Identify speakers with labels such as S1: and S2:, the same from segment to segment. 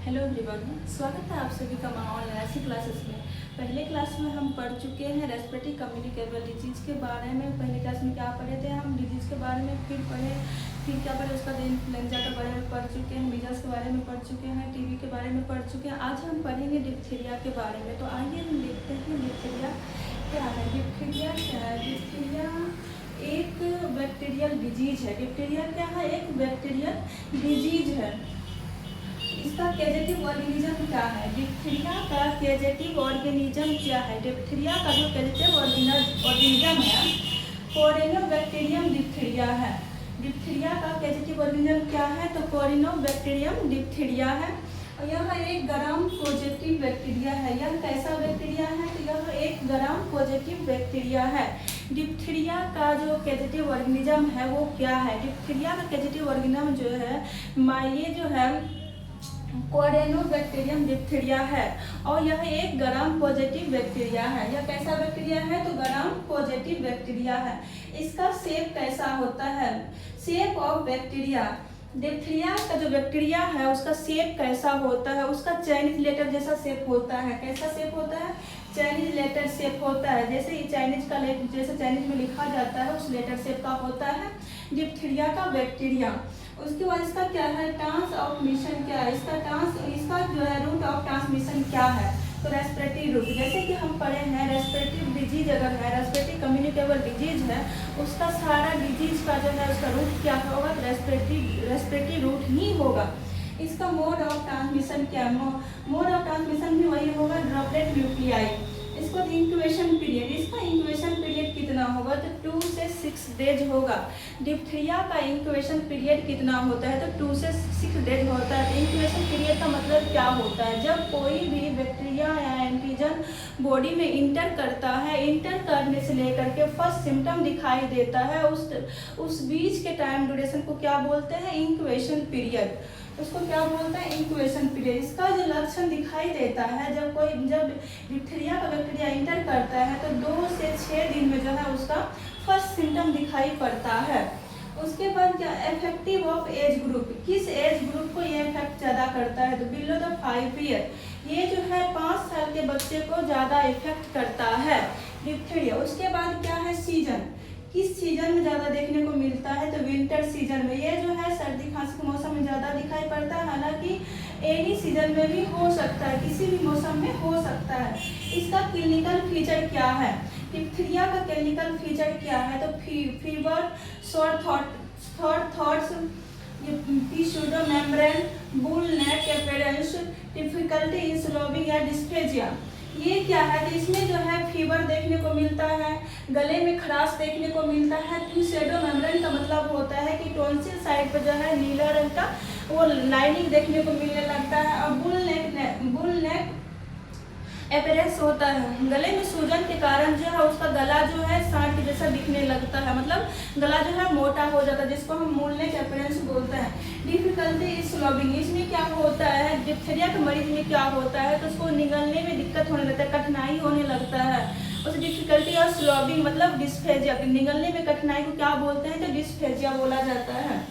S1: Hello everyone, स्वागत है आप सभी का ऑनलाइन ऐसी क्लासेस में। पहले क्लास में हम पढ़ चुके हैं रेस्पिरेटरी कम्युनिकेबल डिजीज़ के बारे में। पहले क्लास में क्या पढ़े थे हम, डिजीज़ के बारे में, फिर क्या पढ़े उसका बाद इन्फ्लुएंजा के बारे में पढ़ चुके हैं, मीजल्स के बारे में पढ़ चुके हैं, टीबी के बारे में पढ़ चुके हैं। आज हम पढ़ेंगे डिप्थीरिया के बारे में। तो आइए हम देखते हैं डिप्थीरिया क्या है। डिप्थीरिया क्या है? डिप्थीरिया एक बैक्टीरियल डिजीज है। डिप्थीरिया क्या है? एक बैक्टीरियल डिजीज है। इसका केजेटिव ऑर्गेनिज्म क्या है? डिप्थीरिया का केजेटिव ऑर्गेनिज्म क्या है? डिप्थीरिया का जो केजेटिव ऑर्गेनिज्म है कोरिनोबैक्टीरियम डिप्थीरिया है। डिप्थीरिया का केजेटिव ऑर्गेनिज्म क्या है? तो कोरिनोबैक्टीरियम डिप्थीरिया है। और यह एक ग्राम पॉजिटिव बैक्टीरिया है। यह कैसा बैक्टीरिया है? तो यह एक ग्राम पॉजिटिव बैक्टीरिया है। डिप्थीरिया का जो केजेटिव ऑर्गेनिज्म है वो क्या है? डिप्थीरिया का केजेटिव ऑर्गेनिज्म जो है ये जो है कोरिनोबैक्टीरियम डिप्थीरिया है। और यह एक ग्राम पॉजिटिव बैक्टीरिया है। यह कैसा बैक्टीरिया है? तो ग्राम पॉजिटिव बैक्टीरिया है। इसका शेप कैसा होता है? शेप ऑफ बैक्टीरिया, डिप्थीरिया का जो बैक्टीरिया है उसका शेप कैसा होता है? उसका चाइनीज लेटर जैसा शेप होता है। कैसा शेप होता है? चाइनीज लेटर शेप होता है। जैसे चाइनीज का जैसे चाइनीज में लिखा जाता है उस लेटर शेप का होता है डिप्थीरिया का बैक्टीरिया। उसके बाद इसका क्या है? ट्रांस ऑफ मिशन क्या है? इसका जो है रूट ऑफ ट्रांसमिशन क्या है? तो रेस्पिरेटरी रूट। जैसे कि हम पढ़े हैं रेस्पिरेटरी डिजीज अगर है, रेस्पिरेटरी कम्युनिकेबल डिजीज है, उसका सारा डिजीज का जो है उसका रूट क्या होगा? रेस्पिरेटरी रूट ही होगा। इसका मोड ऑफ ट्रांसमिशन क्या है? मोड ऑफ ट्रांसमिशन भी वही होगा, ड्रॉपलेट न्यूक्लियाई। इसको इंक्यूबेशन पीरियड, इसका इंक्यूबेशन पीरियड कितना होगा? तो 2 से 6 डेज होगा। डिप्थीरिया का इंक्यूबेशन पीरियड कितना होता है? तो 2 से 6 डेज होता है। इंक्यूबेशन पीरियड का मतलब क्या होता है? जब कोई भी बैक्टीरिया या एंटीजन बॉडी में इंटर करता है, इंटर करने से लेकर के फर्स्ट सिम्टम दिखाई देता है, उस बीच के टाइम ड्यूरेशन को क्या बोलते हैं? Incubation period. उसको क्या बोलते हैं? Incubation period. इसका जो लक्षण दिखाई देता है जब डिप्थीरिया का बैक्टीरिया इंटर करता है तो 2 से 6 दिन में जो है उसका फर्स्ट सिम्टम दिखाई पड़ता है। उसके बाद क्या? इफेक्टिव ऑफ एज ग्रुप, किस एज ग्रुप को ये इफेक्ट ज़्यादा करता है? तो बिलो द 5 ईयर, ये जो है 5 साल के बच्चे को ज़्यादा इफेक्ट करता है डिप्थीरिया। उसके बाद क्या है? सीजन, किस सीजन में ज़्यादा देखने को मिलता है? तो विंटर सीजन में। ये जो है सर्दी खांसी के मौसम में ज़्यादा दिखाई पड़ता है, हालांकि एनी सीजन में भी हो सकता है, किसी भी मौसम में हो सकता है। इसका क्लिनिकल फीचर क्या है? डिप्थीरिया का क्लिनिकल फीचर क्या है? तो fever, short thoughts, pseudo membrane, bull neck appearance, difficulty in swallowing या डिस्फेजिया। ये क्या है? तो इसमें जो है फीवर देखने को मिलता है, गले में खराश देखने को मिलता है। सूडो मेम्ब्रेन का मतलब होता है कि टॉन्सिल साइड पर जो है नीला रंग का वो लाइनिंग देखने को मिलने लगता है। और बुल नेक अपीयरेंस होता है, गले में सूजन के कारण जो है उसका गला जो है सांड के जैसा दिखने लगता है, मतलब गला जो है मोटा हो जाता है, जिसको हम बुल नेक अपीयरेंस बोलते हैं। डिफिकल्टी इज स्लोबिंग, इसमें क्या होता है? डिप्थीरिया के मरीज में क्या होता है? तो उसको निगलने में दिक्कत होने लगता है, कठिनाई होने लगता है। उस डिफिकल्टी और स्लोबिंग मतलब डिस्फेजिया, निगलने में कठिनाई को क्या बोलते हैं? तो डिस्फेजिया बोला जाता है।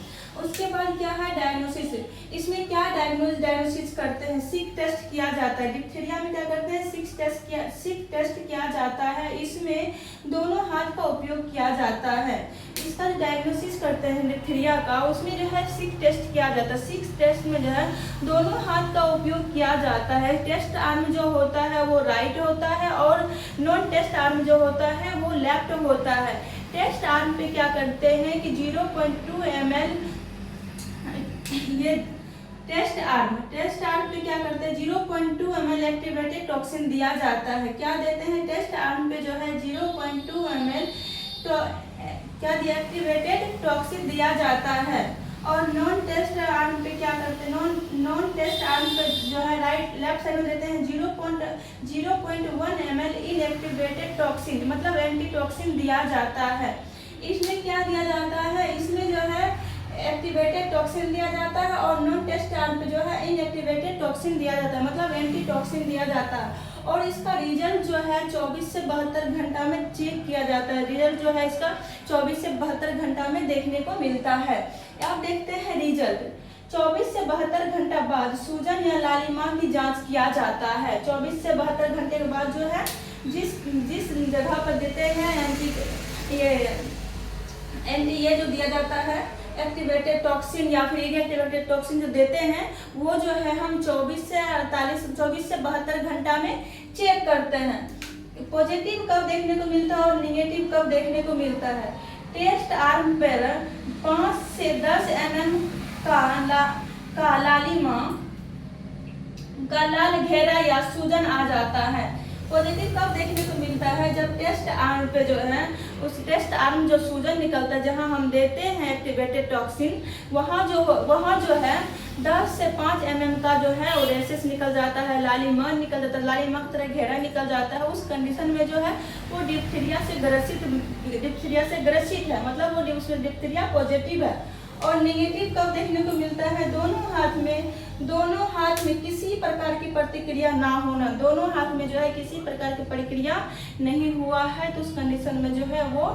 S1: उसके बाद क्या है? डायग्नोसिस। इसमें क्या डायग्नोसिस करते हैं? सिक टेस्ट किया जाता है। डिप्थीरिया में क्या करते हैं? सिक टेस्ट किया जाता है। इसमें दोनों हाथ का उपयोग किया जाता है। इसका जो डायग्नोसिस करते हैं डिप्थीरिया का, उसमें जो है सिक टेस्ट किया जाता है। सिक टेस्ट में जो है दोनों हाथ का उपयोग किया जाता है। टेस्ट आर्म जो होता है वो राइट होता है और नॉन टेस्ट आर्म जो होता है वो लेफ्ट होता है। टेस्ट आर्म पे क्या करते हैं कि 0.2 ml ये टेस्ट आर्म पे क्या करते हैं? 0.2 ml एक्टिवेटेड टॉक्सिन दिया जाता है। क्या देते हैं? टेस्ट आर्म पे जो है 0.2 ml क्या दिया? एक्टिवेटेड टॉक्सिन दिया जाता है। और नॉन टेस्ट आर्म पे क्या करते हैं? नॉन टेस्ट आर्म पे जो है लेफ्ट साइड में देते हैं 0.1 ml इनएक्टिवेटेड टॉक्सिन, मतलब एंटी टॉक्सिन दिया जाता है। इसमें क्या दिया जाता है? इसमें जो है एक्टिवेटेड टॉक्सिन दिया जाता है और नॉन टेस्ट आर्म पे जो है इनएक्टिवेटेड टॉक्सिन दिया जाता है, मतलब एंटी टॉक्सिन दिया जाता है। और इसका रिजल्ट जो है 24 से 72 घंटा में चेक किया जाता है। रिजल्ट जो है इसका 24 से 72 घंटा में देखने को मिलता है। आप देखते हैं रिजल्ट 24 से 72 घंटा बाद सूजन या लालिमा की जांच किया जाता है। 24 से 72 घंटे के बाद जो है जिस जिस जगह पर देते हैं ये जो दिया जाता है एक्टिवेटेड टॉक्सिन या फिर इनएक्टिवेटेड टॉक्सिन जो देते हैं वो जो है हम 24 से 72 घंटा में चेक करते हैं। पॉजिटिव कब देखने को मिलता है और निगेटिव कब देखने को मिलता है। टेस्ट आर्म पर 5 से 10 mm का लालिमा का लाल घेरा या सूजन आ जाता है। पॉजिटिव कब देखने को मिलता है, जब टेस्ट आर्म पे जो है उस टेस्ट आर्म जो सूजन निकलता है जहां हम देते हैं एक्टिवेटेड टॉक्सिन वहां जो है 10 से 5 mm का जो है ओरेसिस निकल जाता है, लालिमा निकल जाता है, लालिमा की तरह घेरा निकल जाता है। उस कंडीशन में जो है वो डिप्थीरिया से ग्रसित है, मतलब वो उसमें डिप्थीरिया पॉजिटिव है। और नेगेटिव कब देखने को मिलता है, दोनों हाथ में किसी प्रकार की प्रतिक्रिया ना होना, दोनों हाथ में जो है किसी प्रकार की प्रतिक्रिया नहीं हुआ है तो उस कंडीशन में जो है वो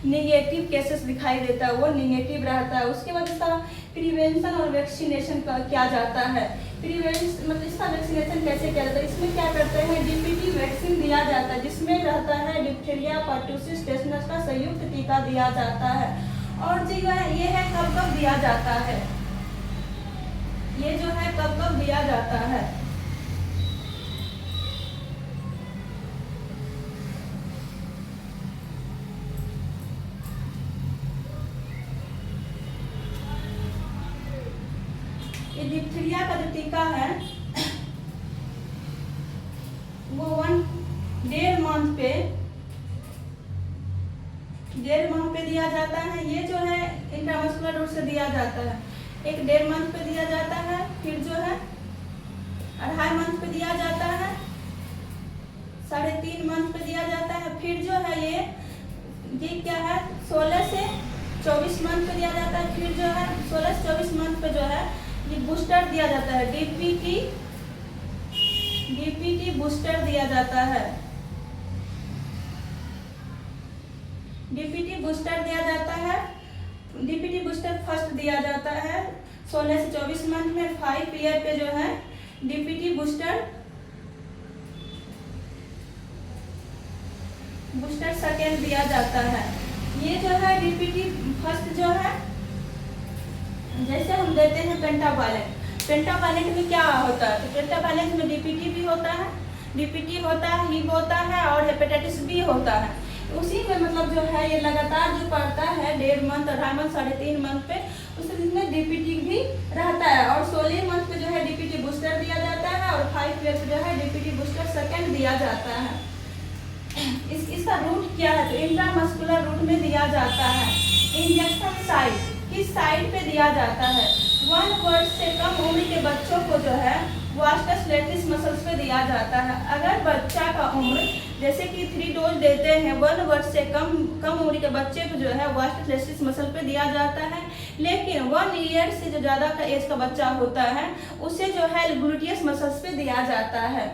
S1: नेगेटिव केसेस दिखाई देता है, वो नेगेटिव रहता है। उसके बाद इसका प्रिवेंशन और वैक्सीनेशन किया जाता है। प्रिवेंशन मतलब इसका वैक्सीनेशन कैसे किया जाता है, इसमें क्या करते हैं डीपीटी वैक्सीन दिया जाता है जिसमें रहता है डिप्थीरिया पर्टुसिस टेटनस का संयुक्त टीका दिया जाता है। और जो ये है कब दिया जाता है, ये जो है कब दिया जाता है। ये डिप्थीरिया का जो टीका है वो 1.5 मंथ पे दिया जाता है। ये जो है इंट्रामस्कुलर रूट से दिया जाता है, 1.5 मंथ पे दिया जाता है, फिर जो है 2.5 मंथ पे दिया जाता है, 3.5 मंथ पे दिया जाता है, फिर जो है ये क्या है 16 से 24 मंथ पे दिया जाता है, फिर जो है 16 से 24 मंथ पे जो है ये बूस्टर दिया जाता है, डीपीटी बूस्टर दिया जाता है, डीपीटी बूस्टर दिया जाता है। डीपीटी बूस्टर फर्स्ट दिया जाता है 16 से 24 मंथ में, 5 ईयर पे जो है डीपीटी बूस्टर सेकेंड दिया जाता है। ये जो है डीपीटी फर्स्ट जो है जैसे हम देते हैं पेंटावालेंट में क्या होता है, तो पेंटावालेंट में डीपीटी भी होता है, हिब होता है और हेपेटाइटिस बी होता है। उसी में मतलब जो है ये लगातार जो पड़ता है 1.5 मंथ, 2.5 मंथ, 3.5 मंथ पे उसमें डीपीटी भी रहता है। और 16 मंथ पे जो है डीपीटी बूस्टर दिया जाता है और 5 ईयर पे जो है डीपीटी बूस्टर सेकेंड दिया जाता है। इसका रूट क्या है, तो इंट्रामस्कुलर रूट में दिया जाता है। इंजेक्शन साइट किस साइड पे दिया जाता है, 1 वर्ष से कम उम्र के बच्चों को जो है वास्टस लेटिस मसल्स पे दिया जाता है। अगर बच्चा का उम्र जैसे कि 3 डोज देते हैं, 1 वर्ष से कम उम्र के बच्चे को जो है वास्टस लेटिस मसल पे दिया जाता है। लेकिन 1 ईयर से जो ज़्यादा का एज का बच्चा होता है उसे जो है ग्लूटियस मसल्स पे दिया जाता है,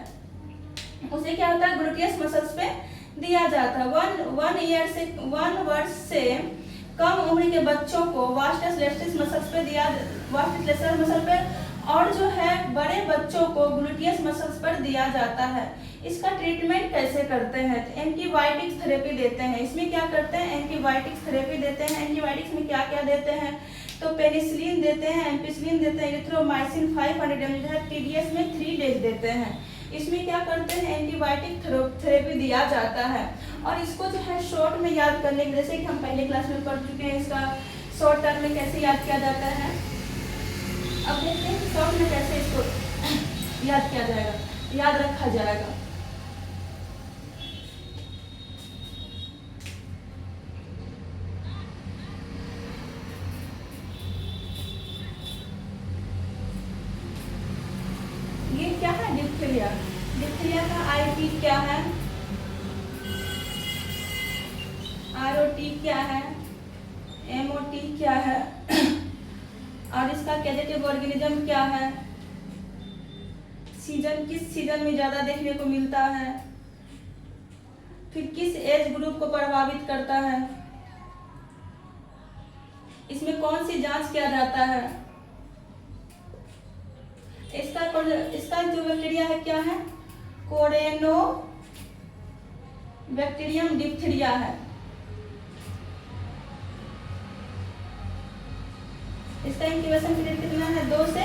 S1: उसे क्या होता है ग्लूटियस मसल्स पे दिया जाता है। 1 वर्ष से कम उम्र के बच्चों को वास्टस लेटिस मसल्स पे वास्टस लेटिस मसल पे और जो है बड़े बच्चों को ग्लूटियस मसल्स पर दिया जाता है। इसका ट्रीटमेंट कैसे करते हैं, तो एंटीबायोटिक्स थेरेपी देते हैं। इसमें क्या करते हैं एंटीबायोटिक्स थेरेपी देते हैं। एंटीबायोटिक्स में क्या क्या देते हैं, तो पेनिसिलिन देते हैं, एम्पिसिलिन देते हैं, इरिथ्रोमाइसिन 500 mg जो है TDS में 3 डेज देते हैं। इसमें क्या करते हैं एंटीबायोटिक थेरेपी दिया जाता है। और इसको जो है शॉर्ट में याद करने के जैसे कि हम पहले क्लास में पढ़ चुके हैं, इसका शॉर्ट टर्म में कैसे याद किया जाता है। अब देखते हैं शॉर्ट में कैसे इसको याद किया जाएगा, याद रखा जाएगा। ये क्या है डिप्थीरिया, डिप्थीरिया का आईटी क्या है, आरओटी क्या है, एमओटी क्या है और इसका कैजेटिव ऑर्गेनिज्म क्या है, सीजन किस सीजन में ज्यादा देखने को मिलता है, फिर किस एज ग्रुप को प्रभावित करता है, इसमें कौन सी जांच किया जाता है, इसका जो बैक्टीरिया है क्या है, कोरेनो बैक्टीरियम डिप्थीरिया है। इसका इंक्यूबेशन पीरियड कितना है, 2 से,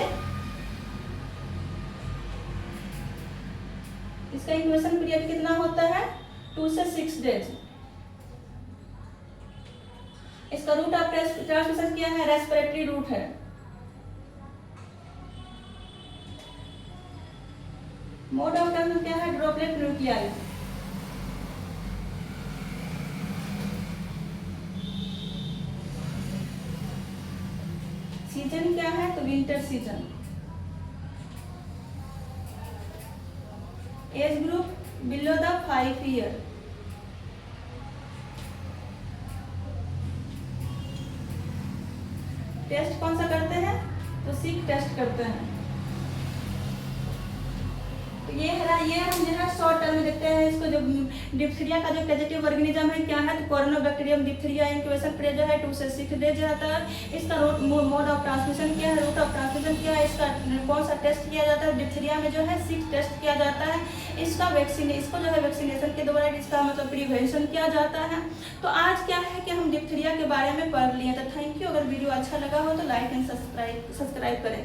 S1: इसका इंक्यूबेशन पीरियड कितना होता है, 2 से 6 डेज। इसका रूट ऑफ ट्रांसमिशन क्या है, रेस्पिरेटरी रूट है। मोड ऑफ ट्रांसमिशन क्या है, ड्रॉपलेट न्यूक्लियाई। सीजन क्या है, तो winter season. Age group below the 5 year. Test कौन सा करते हैं, तो सिक टेस्ट करते हैं। तो ये हम जो है शॉर्ट टर्म में देखते हैं। इसको जो डिप्थीरिया का जो पॉजिटिव ऑर्गेनिज्म है क्या है, तो कोरोनोबैक्टीरियम डिप्थीरिया। इंक्यूबेशन पीरियड जो है 2 से 6 डेज रहता है। इसका मोड ऑफ ट्रांसमिशन क्या है, रूट ऑफ ट्रांसमिशन क्या है, इसका कौन सा टेस्ट किया जाता है, डिप्थीरिया में जो है सिक टेस्ट किया जाता है। इसका इसको जो है वैक्सीनेशन के द्वारा इसका मतलब प्रिवेंशन किया जाता है। तो आज क्या है कि हम डिप्थीरिया के बारे में पढ़ लिए। तो थैंक यू। अगर वीडियो अच्छा लगा हो तो लाइक एंड सब्सक्राइब करें।